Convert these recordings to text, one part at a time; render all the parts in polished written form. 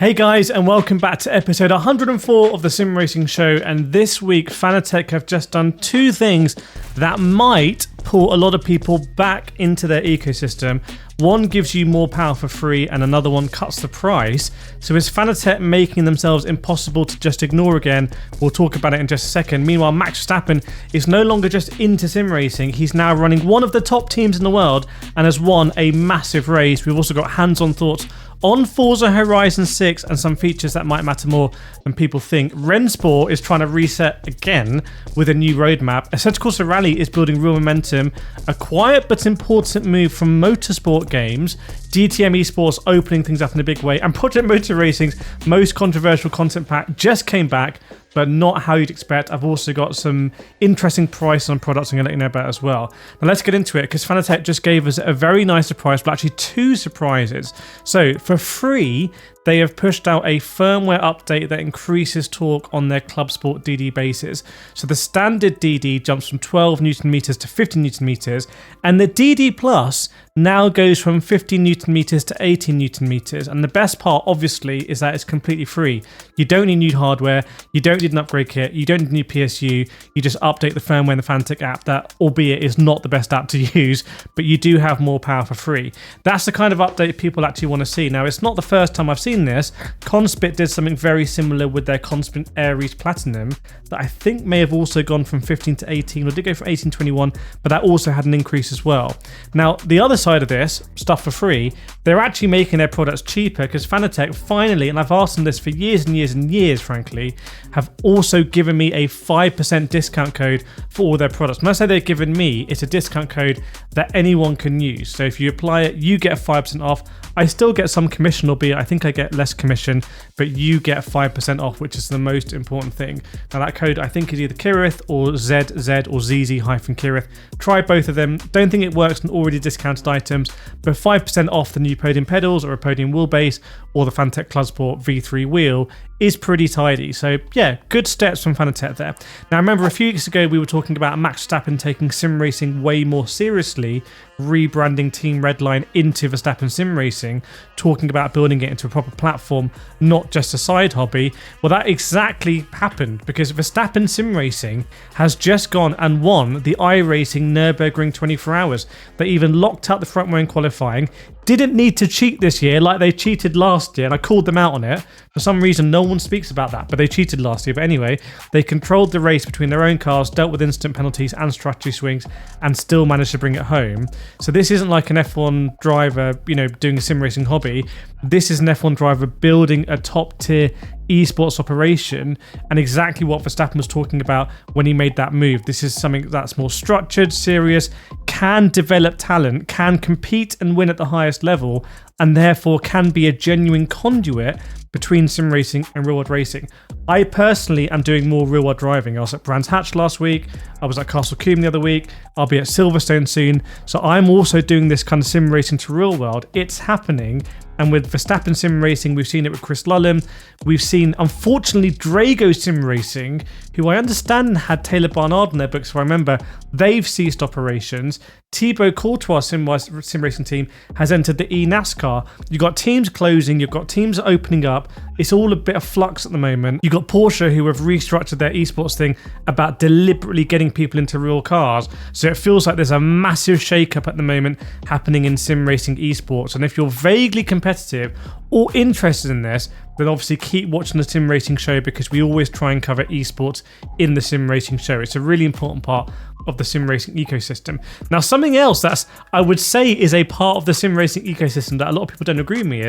Hey guys, and welcome back to episode 104 of the Sim Racing Show. And this week, Fanatec have just done two things that might pull a lot of people back into their ecosystem. One gives you more power for free, and another one cuts the price. So is Fanatec making themselves impossible to just ignore again? We'll talk about it in just a second. Meanwhile, Max Verstappen is no longer just into sim racing. He's now running one of the top teams in the world and has won a massive race. We've also got hands-on thoughts on Forza Horizon 6 and some features that might matter more than people think. Rennsport is trying to reset again with a new roadmap. Assetto CorsaRally is building real momentum. A quiet but important move from Motorsport games. DTM Esports opening things up in a big way. And Project Motor Racing's most controversial content pack just came back, but not how you'd expect. I've also got some interesting price on products I'm going to let you know about as well. Now let's get into it, because Fanatec just gave us a very nice surprise, but actually two surprises. So for free, they have pushed out a firmware update that increases torque on their ClubSport DD bases. So the standard DD jumps from 12 Newton meters to 50 Newton meters, and the DD Plus now goes from 15 Newton meters to 18 Newton meters. And the best part, obviously, is that it's completely free. You don't need new hardware, you don't need an upgrade kit, you don't need new PSU, you just update the firmware in the Fanatec app that, albeit, is not the best app to use, but you do have more power for free. That's the kind of update people actually want to see. Now, it's not the first time I've seen this. Conspit did something very similar with their Conspit Aries Platinum that I think may have also gone from 15 to 18, or did go from 18 to 21, but that also had an increase as well. Now, the other side of this, stuff for free, they're actually making their products cheaper, because Fanatec finally, and I've asked them this for years and years and years, frankly, have also given me a 5% discount code for all their products. When I say they've given me, it's a discount code that anyone can use. So if you apply it, you get 5% off. I still get some commission, albeit I think I get less commission, but you get 5% off, which is the most important thing. Now that code I think is either Kireth or ZZ or ZZ-Kireth. Try both of them. Don't think it works on already discounted items, but 5% off the new podium pedals or a podium wheelbase or the Fanatec ClubSport V3 wheel is pretty tidy. So yeah, good steps from Fanatec there. Now remember, a few weeks ago we were talking about Max Verstappen taking sim racing way more seriously, rebranding Team Redline into Verstappen Sim Racing, talking about building it into a proper platform, not just a side hobby. Well, that exactly happened, because Verstappen Sim Racing has just gone and won the iRacing Nürburgring 24 hours. They even locked out the front row in qualifying. Didn't need to cheat this year like they cheated last year, and I called them out on it. For some reason, no one speaks about that, but they cheated last year. But anyway, they controlled the race between their own cars, dealt with instant penalties and strategy swings, and still managed to bring it home. So this isn't like an F1 driver, doing a sim racing hobby. This is an F1 driver building a top tier esports operation, and exactly what Verstappen was talking about when he made that move. This is something that's more structured, serious, can develop talent, can compete and win at the highest level, and therefore can be a genuine conduit between sim racing and real world racing. I personally am doing more real world driving. I was at Brands Hatch last week, I was at Castle Combe the other week, I'll be at Silverstone soon, so I'm also doing this kind of sim racing to real world. It's happening. And with Verstappen Sim Racing, we've seen it with Chris Lullum. We've seen, unfortunately, Drago Sim Racing, who I understand had Taylor Barnard in their books, if I remember. They've ceased operations. Thibaut Courtois Sim Racing team has entered the eNASCAR. You've got teams closing, you've got teams opening up. It's all a bit of flux at the moment. You've got Porsche, who have restructured their esports thing about deliberately getting people into real cars. So it feels like there's a massive shake-up at the moment happening in sim racing esports. And if you're vaguely competitive or interested in this, then obviously keep watching the Sim Racing Show, because we always try and cover esports in the Sim Racing Show. It's a really important part of the sim racing ecosystem. Now, something else that's, I would say, is a part of the sim racing ecosystem that a lot of people don't agree with me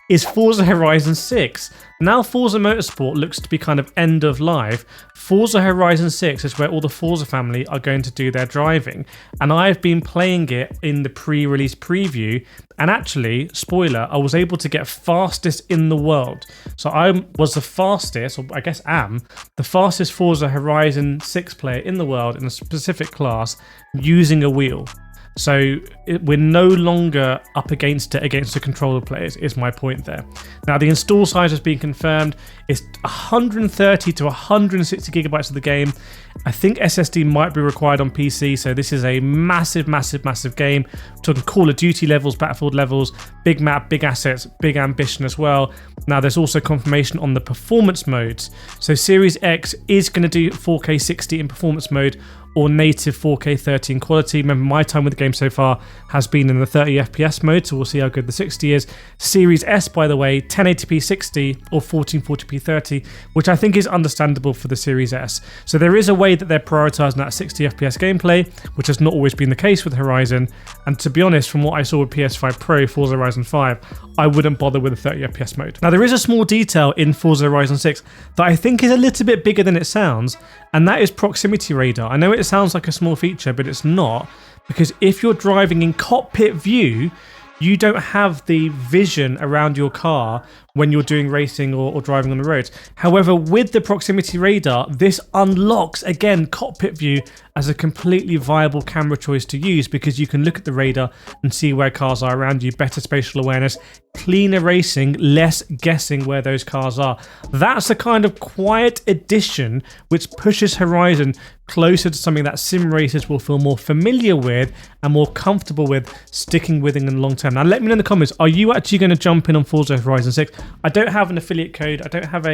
is Forza Horizon 6. Now Forza Motorsport looks to be kind of end of life. Forza Horizon 6 is where all the Forza family are going to do their driving, and I've been playing it in the pre-release preview, and actually, spoiler, I was able to get fastest in the world. So I was the fastest, or I guess am, the fastest Forza Horizon 6 player in the world in a specific class using a wheel. So we're no longer up against the controller players, is my point there. Now, the install size has been confirmed. It's 130 to 160 gigabytes of the game. I think SSD might be required on PC, so this is a massive game. We're talking Call of Duty levels, Battlefield levels, big map, big assets, big ambition as well. Now there's also confirmation on the performance modes. So Series X is going to do 4K 60 in performance mode, or native 4K 30 in quality. Remember, my time with the game so far has been in the 30 FPS mode, so we'll see how good the 60 is. Series S, by the way, 1080p 60 or 1440p 30, which I think is understandable for the Series S. So there is a way that they're prioritizing that 60 FPS gameplay, which has not always been the case with Horizon. And to be honest, from what I saw with PS5 Pro, Forza Horizon 5, I wouldn't bother with the 30 FPS mode. Now, there is a small detail in Forza Horizon 6 that I think is a little bit bigger than it sounds, and that is proximity radar. I know it sounds like a small feature, but it's not, because if you're driving in cockpit view, you don't have the vision around your car when you're doing racing or driving on the roads. However, with the proximity radar, this unlocks, again, cockpit view as a completely viable camera choice to use, because you can look at the radar and see where cars are around you, better spatial awareness, cleaner racing, less guessing where those cars are. That's a kind of quiet addition which pushes Horizon closer to something that sim racers will feel more familiar with and more comfortable with sticking with in the long term. Now, let me know in the comments, are you actually going to jump in on Forza Horizon 6? I don't have an affiliate code. I don't have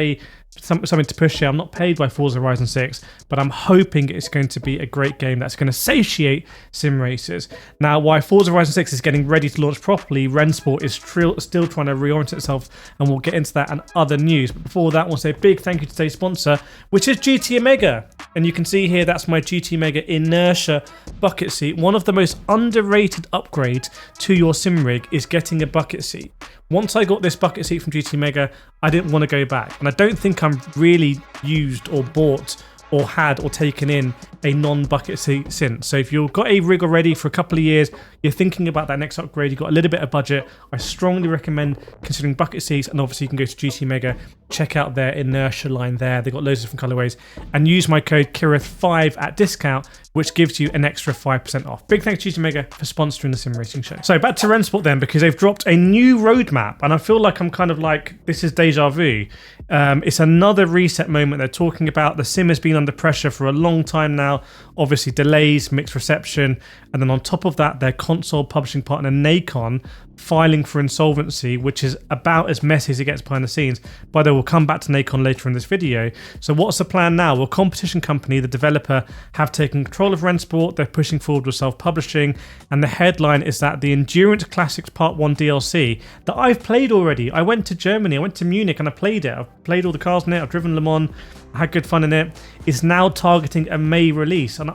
something to push here. I'm not paid by Forza Horizon 6, but I'm hoping it's going to be a great game that's going to satiate sim racers. Now, while Forza Horizon 6 is getting ready to launch properly, Rennsport is still trying to reorient itself, and we'll get into that and other news. But before that, we'll say a big thank you to today's sponsor, which is GT Omega. And you can see here, that's my GT Omega Inertia bucket seat. One of the most underrated upgrades to your sim rig is getting a bucket seat. Once I got this bucket seat from GT Omega, I didn't want to go back. And I don't think I'm really used or bought or had or taken in a non-bucket seat since. So if you've got a rig already for a couple of years, you're thinking about that next upgrade, you've got a little bit of budget, I strongly recommend considering bucket seats. And obviously you can go to GT Omega, check out their Inertia line there. They've got loads of different colorways, and use my code Kireth5 at discount, which gives you an extra 5% off. Big thanks to GT Omega for sponsoring the Sim Racing Show. So back to Rennsport then, because they've dropped a new roadmap, and I feel like I'm kind of like, this is deja vu. It's another reset moment they're talking about. The sim has been under pressure for a long time now. Obviously delays, mixed reception, and then on top of that, their console publishing partner Nacon filing for insolvency, which is about as messy as it gets behind the scenes. By the way, we'll come back to Nacon later in this video. So what's the plan now? Well, Competition Company, the developer, have taken control of Rennsport. They're pushing forward with self-publishing, and the headline is that the Endurance Classics Part 1 DLC that I've played already. I went to Germany, I went to Munich, and I played it. I've played all the cars in it, I've driven Le Mans, I had good fun in it. Is now targeting a May release. And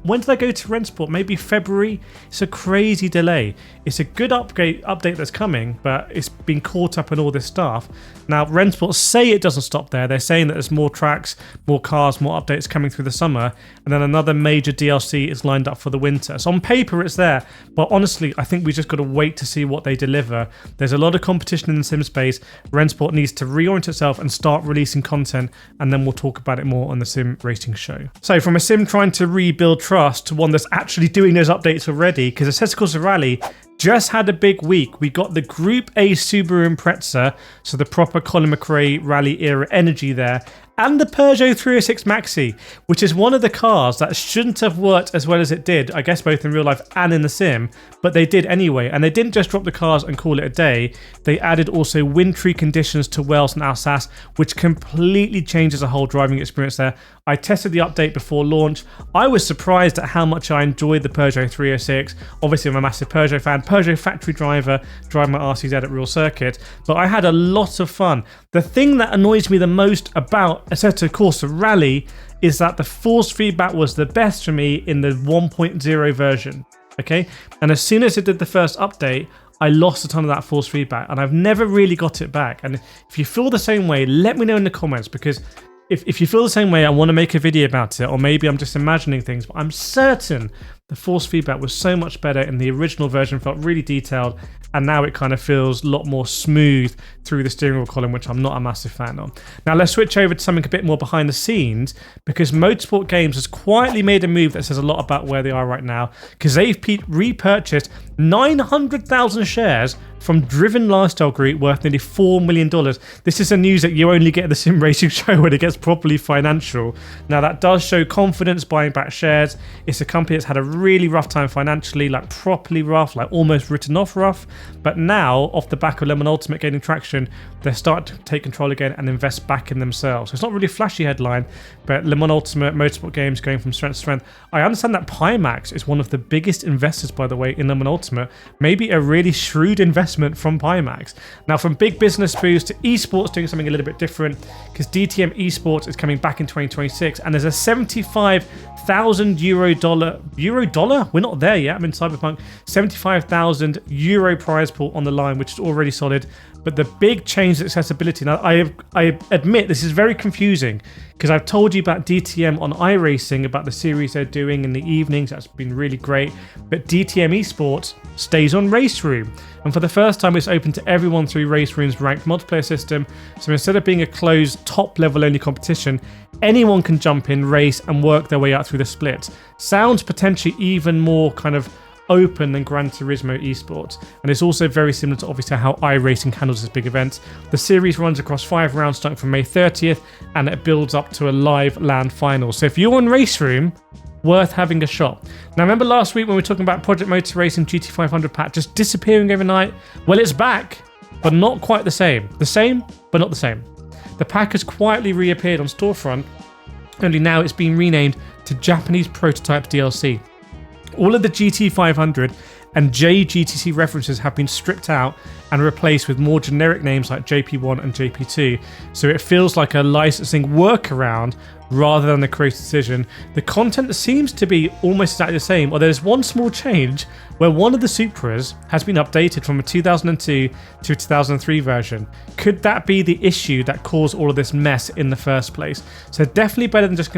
when did I go to Rennsport? Maybe February? It's a crazy delay. It's a good update that's coming, but it's been caught up in all this stuff. Now, Rennsport say it doesn't stop there. They're saying that there's more tracks, more cars, more updates coming through the summer, and then another major DLC is lined up for the winter. So on paper, it's there, but honestly, I think we just got to wait to see what they deliver. There's a lot of competition in the sim space. Rennsport needs to reorient itself and start releasing content, and then we'll talk about it more on the Sim Racing Show. So from a sim trying to rebuild trust to one that's actually doing those updates already, because Assetto CorsaRally just had a big week. We got the Group A Subaru Impreza, so the proper Colin McRae rally era energy there, and the Peugeot 306 Maxi, which is one of the cars that shouldn't have worked as well as it did, I guess both in real life and in the sim, but they did anyway. And they didn't just drop the cars and call it a day, they added also wintry conditions to Wales and Alsace, which completely changes the whole driving experience there. I tested the update before launch. I was surprised at how much I enjoyed the Peugeot 306. Obviously I'm a massive Peugeot fan, Peugeot factory driver, driving my RCZ at real circuit, but I had a lot of fun. The thing that annoys me the most about Assetto CorsaRally is that the force feedback was the best for me in the 1.0 version, okay? And as soon as it did the first update, I lost a ton of that force feedback, and I've never really got it back. And if you feel the same way, let me know in the comments, because if you feel the same way, I want to make a video about it, or maybe I'm just imagining things, but I'm certain the force feedback was so much better in the original version, felt really detailed, and now it kind of feels a lot more smooth through the steering wheel column, which I'm not a massive fan of. Now let's switch over to something a bit more behind the scenes, because Motorsport Games has quietly made a move that says a lot about where they are right now, because they've repurchased 900,000 shares from Driven Lifestyle Group worth nearly $4 million. This is the news that you only get at the Sim Racing Show when it gets properly financial. Now that does show confidence buying back shares. It's a company that's had a really rough time financially, like properly rough, like almost written off rough. But now, off the back of Le Mans Ultimate gaining traction, they're starting to take control again and invest back in themselves. So it's not really a flashy headline, but Le Mans Ultimate, Motorsport Games going from strength to strength. I understand that PIMAX is one of the biggest investors, by the way, in Le Mans Ultimate. Maybe a really shrewd investment from PIMAX. Now, from big business boost to esports doing something a little bit different, because DTM Esports is coming back in 2026, and there's a $75,000 we're not there yet, I'm in Cyberpunk, 75,000 euro prize pool on the line, which is already solid. But the big change is accessibility. Now, I admit this is very confusing, because I've told you about DTM on iRacing, about the series they're doing in the evenings. That's been really great. But DTM Esports stays on RaceRoom. And for the first time, it's open to everyone through RaceRoom's ranked multiplayer system. So instead of being a closed top level only competition, anyone can jump in, race, and work their way out through the splits. Sounds potentially even more kind of open than Gran Turismo Esports, and it's also very similar to obviously how iRacing handles this big event. The series runs across 5 rounds starting from May 30th, and it builds up to a live land final. So if you're on RaceRoom, worth having a shot. Now remember last week when we were talking about Project Motor Racing GT500 pack just disappearing overnight? Well, it's back, but not quite the same. The same, but not the same. The pack has quietly reappeared on storefront, only now it's been renamed to Japanese Prototype DLC. All of the GT500 and JGTC references have been stripped out and replaced with more generic names like JP1 and JP2, so it feels like a licensing workaround rather than a creative decision. The content seems to be almost exactly the same, although there's one small change where one of the Supras has been updated from a 2002 to a 2003 version. Could that be the issue that caused all of this mess in the first place? So definitely better than just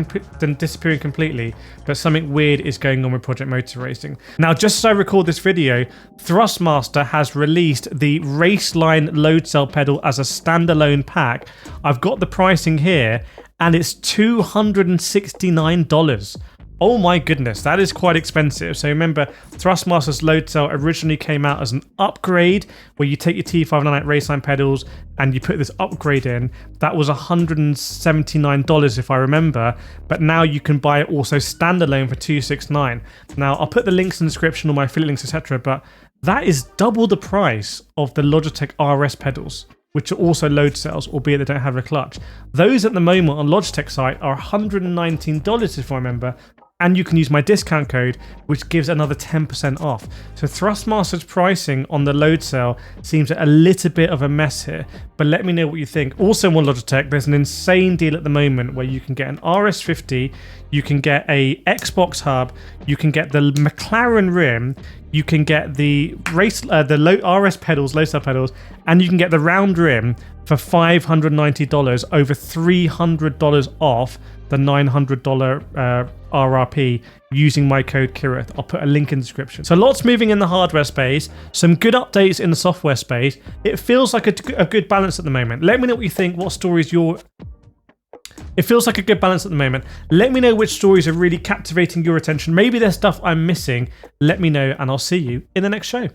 disappearing completely, but something weird is going on with Project Motor Racing. Now, just as I record this video, Thrustmaster has released the Raceline load cell pedal as a standalone pack. I've got the pricing here, and it's $269. Oh my goodness, that is quite expensive. So remember, Thrustmaster's load cell originally came out as an upgrade where you take your T598 Raceline pedals and you put this upgrade in. That was $179 if I remember, but now you can buy it also standalone for $269. Now I'll put the links in the description, all my affiliate links, etc. But that is double the price of the Logitech RS pedals, which are also load cells, albeit they don't have a clutch. Those at the moment on Logitech site are $119 if I remember, and you can use my discount code, which gives another 10% off. So Thrustmaster's pricing on the load cell seems a little bit of a mess here, but let me know what you think. Also on Logitech, there's an insane deal at the moment where you can get an RS50, you can get a Xbox hub, you can get the McLaren rim, you can get the RS pedals, low cell pedals, and you can get the round rim for $590, over $300 off the $900 RRP using my code Kireth. I'll put a link in the description. So lots moving in the hardware space, some good updates in the software space. It feels like a good balance at the moment. Let me know what you think, what stories It feels like a good balance at the moment. Let me know which stories are really captivating your attention. Maybe there's stuff I'm missing. Let me know, and I'll see you in the next show.